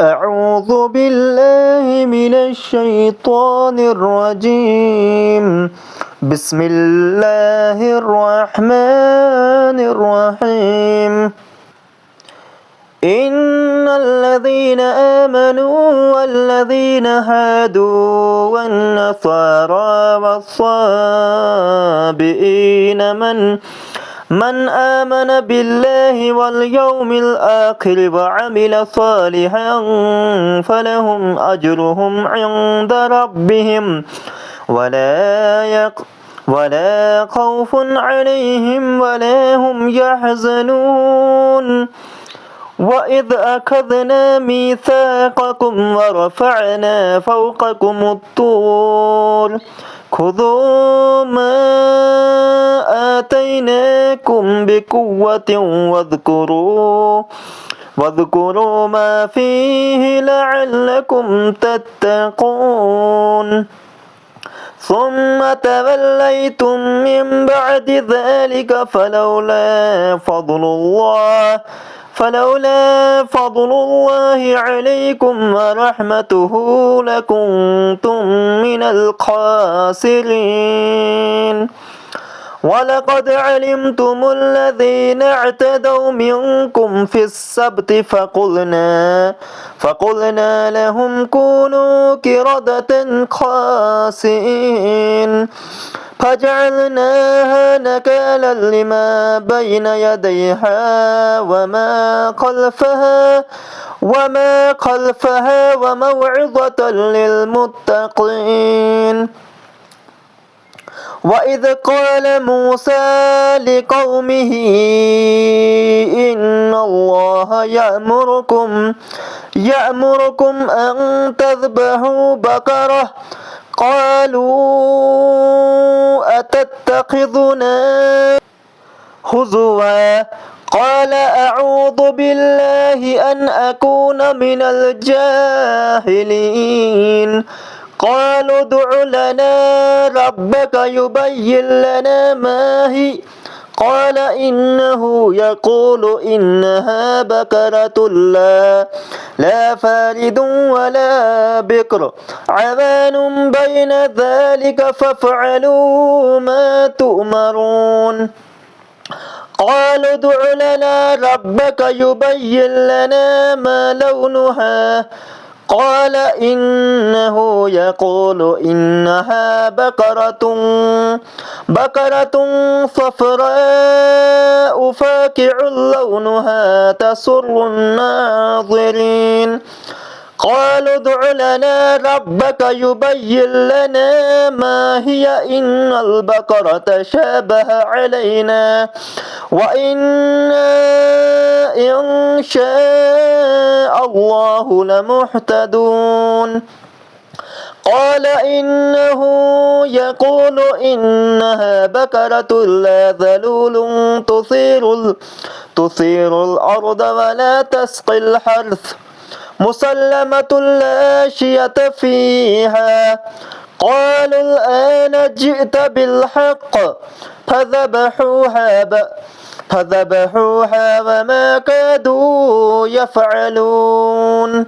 أعوذ بالله من الشيطان الرجيم. بسم الله الرحمن الرحيم. إن الذين آمنوا والذين هادوا والنصارى والصابئين من آمن بالله واليوم الآخر وعمل صالحا فلهم أجرهم عند ربهم ولا خوف عليهم ولا هم يحزنون. وإذ أخذنا ميثاقكم ورفعنا فوقكم الطور خذوا ما آتيناكم بقوة واذكروا ما فيه لعلكم تتقون. ثم توليتم من بعد ذلك فلولا فضل الله عليكم ورحمته لكنتم من الخاسرين. ولقد علمتم الذين اعتدوا منكم في السبت فقلنا لهم كونوا قردة خاسئين فجعلناها نكالا لما بين يديها وما خلفها وموعظة للمتقين. وإذ قال موسى لقومه إن الله يأمركم أن تذبحوا بقرة قالوا أتتخذنا هزوا قال أعوذ بالله أن أكون من الجاهلين. قالوا ادع لنا ربك يبين لنا ما هي قال إنه يقول إنها بقرة لا فارض ولا بكر عوان بين ذلك فافعلوا ما تؤمرون. قالوا ادع لنا ربك يبين لنا ما لونها قال إنه يقول إنها بقرة صفراء فاقع لونها تسر الناظرين. قالوا ادع لنا ربك يبين لنا ما هي إن البقرة شابه علينا وإنا إن شاء الله لمهتدون. قال إنه يقول إنها بقرة لا ذلول تثير الأرض ولا تسقي الحرث مسلمة لا شية فيها. قالوا الآن جئت بالحق فذبحوها وما كادوا يفعلون.